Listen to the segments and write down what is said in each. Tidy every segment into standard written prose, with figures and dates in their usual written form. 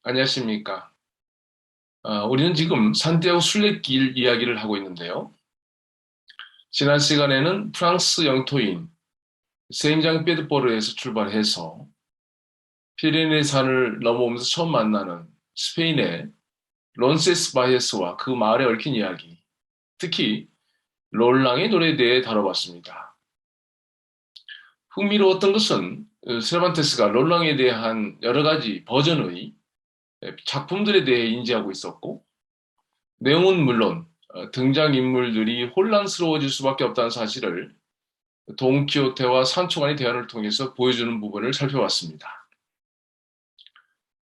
안녕하십니까. 우리는 지금 산티아고 순례길 이야기를 하고 있는데요. 지난 시간에는 프랑스 영토인 세인장 피에르보르에서 출발해서 피레네 산을 넘어오면서 처음 만나는 스페인의 론세스바이에스와 그 마을에 얽힌 이야기, 특히 롤랑의 노래에 대해 다뤄봤습니다. 흥미로웠던 것은 세르반테스가 롤랑에 대한 여러 가지 버전의 작품들에 대해 인지하고 있었고, 내용은 물론 등장인물들이 혼란스러워질 수밖에 없다는 사실을 돈키호테와 산초 간의 대화를 통해서 보여주는 부분을 살펴봤습니다.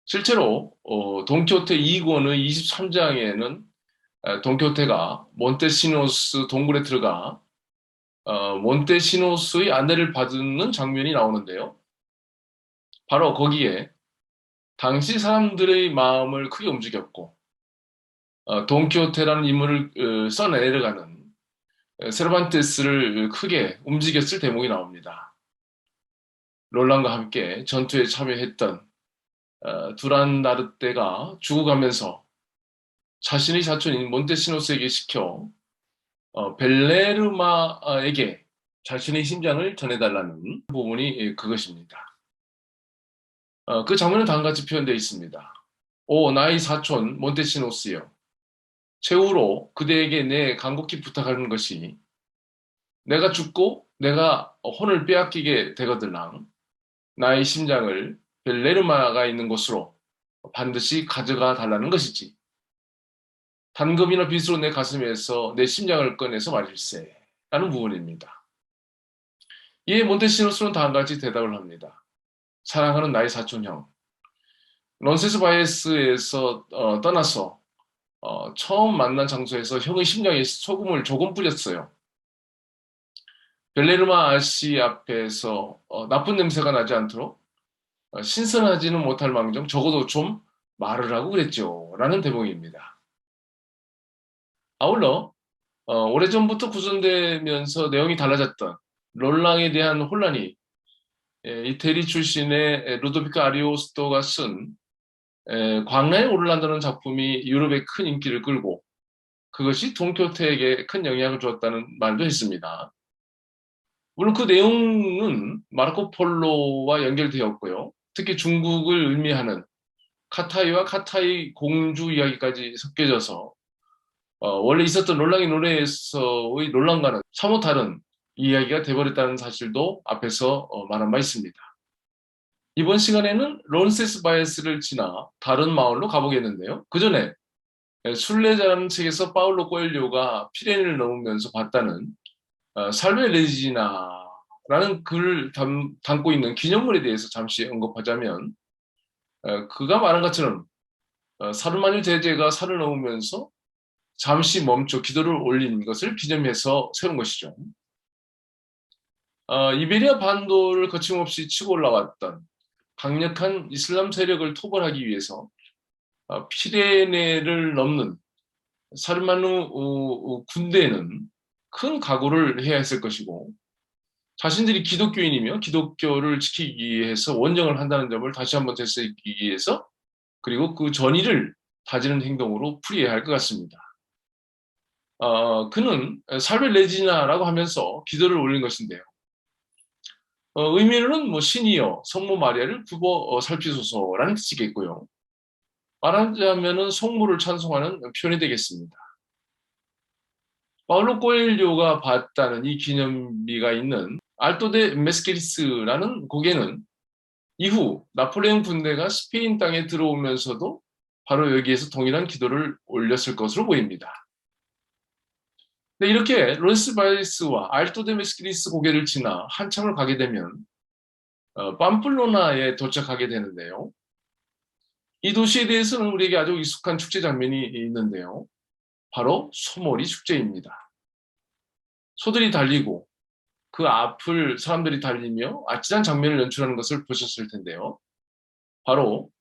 실제로 돈키호테 2권의 23장에는 돈키호테가 몬테시노스 동굴에 들어가 몬테시노스의 안내를 받는 장면이 나오는데요. 바로 거기에 당시 사람들의 마음을 크게 움직였고 돈키호테라는 인물을 써내려가는 세르반테스를 크게 움직였을 대목이 나옵니다. 롤란과 함께 전투에 참여했던 두란 나르테가 죽어가면서 자신의 사촌인 몬테시노스에게 시켜 벨레르마에게 자신의 심장을 전해달라는 부분이 그것입니다. 그 장면은 다음과 같이 표현되어 있습니다. 오, 나의 사촌 몬테시노스여. 최후로 그대에게 내 간곡히 부탁하는 것이 내가 죽고 내가 혼을 빼앗기게 되거들랑 나의 심장을 벨레르마가 있는 곳으로 반드시 가져가 달라는 것이지. 단검이나 빗으로 내 가슴에서 내 심장을 꺼내서 말일세. 라는 부분입니다. 이에 몬테시노스는 다음과 같이 대답을 합니다. 사랑하는 나의 사촌형. 론세스 바이에스에서 떠나서 처음 만난 장소에서 형의 심장에 소금을 조금 뿌렸어요. 벨레르마 아씨 앞에서 나쁜 냄새가 나지 않도록 신선하지는 못할 망정 적어도 좀 말을 하고 그랬죠. 라는 대목입니다. 아울러 오래전부터 구성되면서 내용이 달라졌던 롤랑에 대한 혼란이 이태리 출신의 루도비카 아리오스토가 쓴 광야에 오르란다는 작품이 유럽의 큰 인기를 끌고 그것이 돈키호테에게 큰 영향을 주었다는 말도 했습니다. 물론 그 내용은 마르코 폴로와 연결되었고요. 특히 중국을 의미하는 카타이와 카타이 공주 이야기까지 섞여져서 원래 있었던 롤랑의 노래에서의 롤랑과는 사뭇 다른 이야기가 돼버렸다는 사실도 앞에서 말한 바 있습니다. 이번 시간에는 론세스 바이스를 지나 다른 마을로 가보겠는데요. 그 전에 순례자라는 책에서 파울로 코엘료가 피레네를 넘으면서 봤다는 살베 레지나라는 글을 담고 있는 기념물에 대해서 잠시 언급하자면 그가 말한 것처럼 사르마뉴 대제가 산을 넘으면서 잠시 멈춰 기도를 올린 것을 기념해서 세운 것이죠. 이베리아 반도를 거침없이 치고 올라왔던 강력한 이슬람 세력을 토벌하기 위해서 피레네를 넘는 사르마누 군대는 큰 각오를 해야 했을 것이고 자신들이 기독교인이며 기독교를 지키기 위해서 원정을 한다는 점을 다시 한번 되새기기 위해서 그리고 그 전의를 다지는 행동으로 풀이해야 할 것 같습니다. 그는 살베 레지나라고 하면서 기도를 올린 것인데요. 의미는 뭐 신이여 성모 마리아를 굽어 살피소서라는 뜻이겠고요. 말하자면은 성모를 찬송하는 표현이 되겠습니다. 파울로 코엘료가 봤다는 이 기념비가 있는 알토 데 메스케리스라는 곡에는 이후 나폴레옹 군대가 스페인 땅에 들어오면서도 바로 여기에서 동일한 기도를 올렸을 것으로 보입니다. 네, 이렇게 론스바이스와 알토 데 메스케리스 고개를 지나 한참을 가게 되면 팜플로나에 도착하게 되는데요. 이 도시에 대해서는 우리에게 아주 익숙한 축제 장면이 있는데요. 바로 소몰이 축제입니다. 소들이 달리고 그 앞을 사람들이 달리며 아찔한 장면을 연출하는 것을 보셨을 텐데요. 바로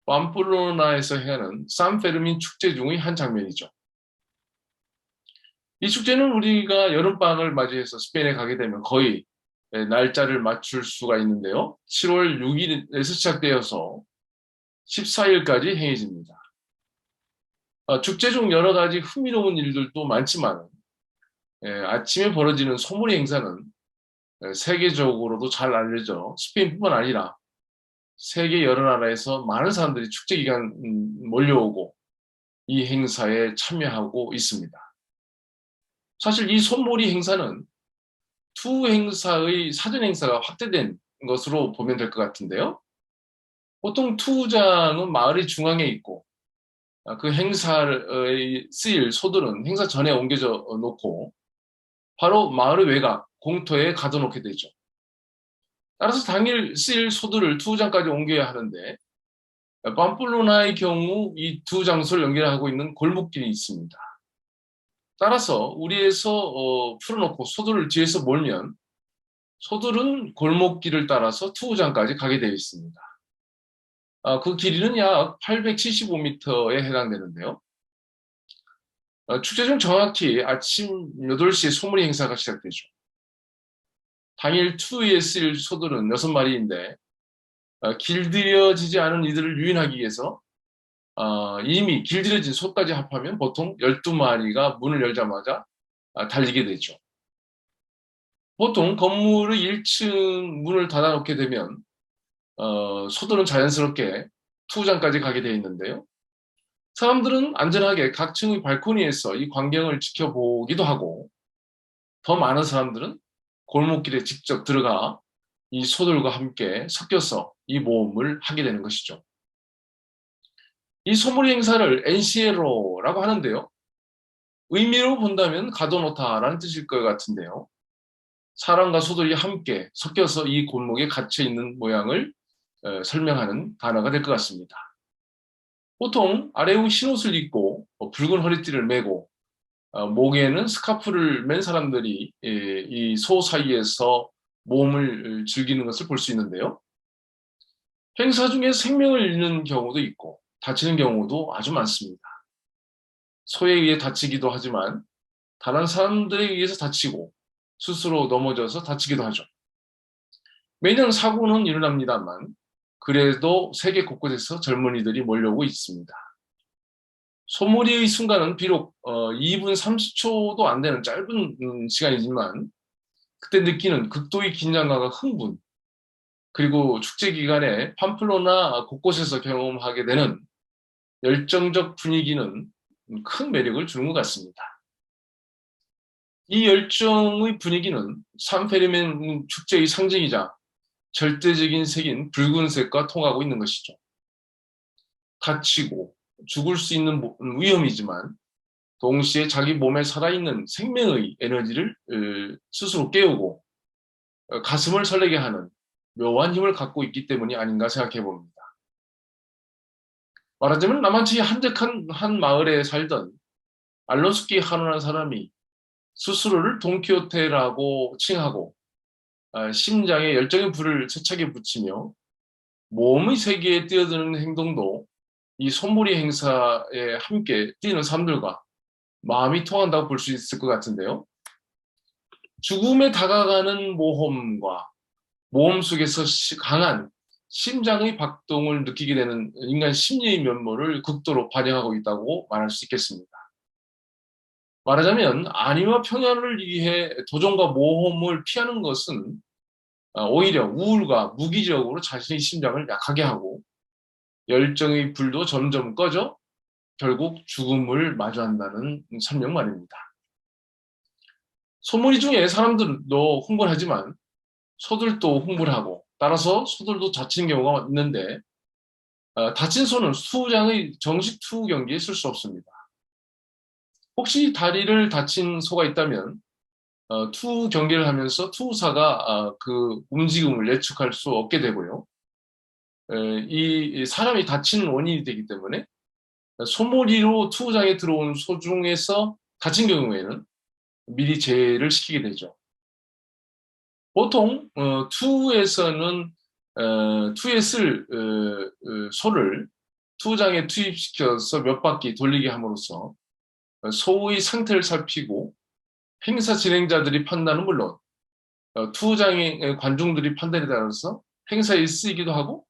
팜플로나에서 행하는 산페르민 축제 중의 한 장면이죠. 이 축제는 우리가 여름방학을 맞이해서 스페인에 가게 되면 거의 날짜를 맞출 수가 있는데요. 7월 6일에서 시작되어서 14일까지 행해집니다. 축제 중 여러 가지 흥미로운 일들도 많지만 아침에 벌어지는 소몰이 행사는 세계적으로도 잘 알려져 스페인뿐만 아니라 세계 여러 나라에서 많은 사람들이 축제 기간 몰려오고 이 행사에 참여하고 있습니다. 사실 이 손몰이 행사는 투 행사의 사전 행사가 확대된 것으로 보면 될 것 같은데요. 보통 투장은 마을의 중앙에 있고 그 행사에 쓰일 소들은 행사 전에 옮겨져 놓고 바로 마을의 외곽, 공터에 가둬놓게 되죠. 따라서 당일 쓰일 소들을 투장까지 옮겨야 하는데 팜플로나의 경우 이 두 장소를 연결하고 있는 골목길이 있습니다. 따라서 우리에서 풀어놓고 소들을 뒤에서 몰면 소들은 골목길을 따라서 투구장까지 가게 되어 있습니다. 그 길이는 약 875m에 해당되는데요. 축제 중 정확히 아침 8시에 소몰이 행사가 시작되죠. 당일 투에 쓰일 소들은 6마리인데 길들여지지 않은 이들을 유인하기 위해서 이미 길들여진 소까지 합하면 보통 12마리가 문을 열자마자 달리게 되죠. 보통 건물의 1층 문을 닫아놓게 되면 소들은 자연스럽게 투구장까지 가게 되어 있는데요. 사람들은 안전하게 각 층의 발코니에서 이 광경을 지켜보기도 하고 더 많은 사람들은 골목길에 직접 들어가 이 소들과 함께 섞여서 이 모험을 하게 되는 것이죠. 이 소몰이 행사를 엔시에로라고 하는데요. 의미로 본다면 가둬놓다라는 뜻일 것 같은데요. 사람과 소들이 함께 섞여서 이 골목에 갇혀 있는 모양을 설명하는 단어가 될 것 같습니다. 보통 아래의 흰옷을 입고 붉은 허리띠를 메고 목에는 스카프를 맨 사람들이 이 소 사이에서 모험을 즐기는 것을 볼 수 있는데요. 행사 중에 생명을 잃는 경우도 있고 다치는 경우도 아주 많습니다. 소에 의해 다치기도 하지만 다른 사람들에 의해서 다치고 스스로 넘어져서 다치기도 하죠. 매년 사고는 일어납니다만 그래도 세계 곳곳에서 젊은이들이 몰려오고 있습니다. 소몰이의 순간은 비록 2분 30초도 안 되는 짧은 시간이지만 그때 느끼는 극도의 긴장감과 흥분 그리고 축제 기간에 팜플로나 곳곳에서 경험하게 되는 열정적 분위기는 큰 매력을 주는 것 같습니다. 이 열정의 분위기는 산페르멘 축제의 상징이자 절대적인 색인 붉은색과 통하고 있는 것이죠. 다치고 죽을 수 있는 위험이지만 동시에 자기 몸에 살아있는 생명의 에너지를 스스로 깨우고 가슴을 설레게 하는 묘한 힘을 갖고 있기 때문이 아닌가 생각해 봅니다. 말하자면 남한치 한적한 한 마을에 살던 알론스키 하루라는 사람이 스스로를 돈키호테라고 칭하고 심장에 열정의 불을 세차게 붙이며 모험의 세계에 뛰어드는 행동도 이 손몰이 행사에 함께 뛰는 사람들과 마음이 통한다고 볼 수 있을 것 같은데요. 죽음에 다가가는 모험과 모험 속에서 강한 심장의 박동을 느끼게 되는 인간 심리의 면모를 극도로 반영하고 있다고 말할 수 있겠습니다. 말하자면 안위와 평화를 위해 도전과 모험을 피하는 것은 오히려 우울과 무기력으로 자신의 심장을 약하게 하고 열정의 불도 점점 꺼져 결국 죽음을 마주한다는 설명 말입니다. 소몰이 중에 사람들도 흥분하지만 소들도 흥분하고 따라서 소들도 다치는 경우가 있는데 다친 소는 수장의 정식 투구 경기에 쓸 수 없습니다. 혹시 다리를 다친 소가 있다면 투 경기를 하면서 투구사가 그 움직임을 예측할 수 없게 되고요. 이 사람이 다치는 원인이 되기 때문에 소몰이로 투구장에 들어온 소 중에서 다친 경우에는 미리 제외를 시키게 되죠. 보통 투에서는 투에 쓸 소를 투구장에 투입시켜서 몇 바퀴 돌리게 함으로써 소의 상태를 살피고 행사 진행자들이 판단은 물론 투구장의 관중들이 판단에 따라서 행사에 쓰이기도 하고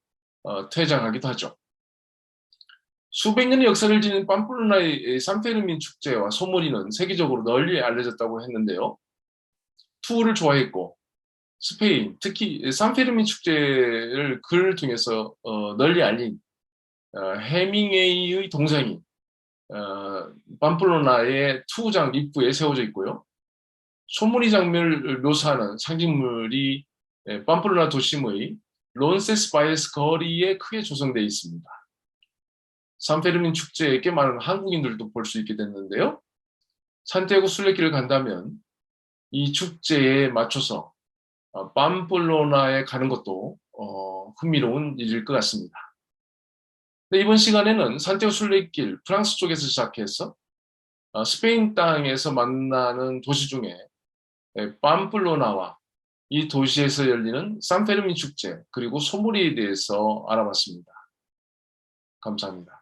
퇴장하기도 하죠. 수백 년의 역사를 지닌 팜플로나의 산페르민 축제와 소머리는 세계적으로 널리 알려졌다고 했는데요. 투어를 좋아했고 스페인, 특히 산페르민 축제를 글 통해서 널리 알린 해밍웨이의 동상이 팜플로나의 투구장 입구에 세워져 있고요. 소머리 장면을 묘사하는 상징물이 팜플로나 도심의 론세스바에스 거리에 크게 조성되어 있습니다. 산페르민 축제에 꽤 많은 한국인들도 볼 수 있게 됐는데요. 산티아고 순례길을 간다면 이 축제에 맞춰서 팜플로나에 가는 것도 흥미로운 일일 것 같습니다. 네, 이번 시간에는 산티아고 순례길 프랑스 쪽에서 시작해서 스페인 땅에서 만나는 도시 중에 팜플로나와 이 도시에서 열리는 산페르민 축제 그리고 소머리에 대해서 알아봤습니다. 감사합니다.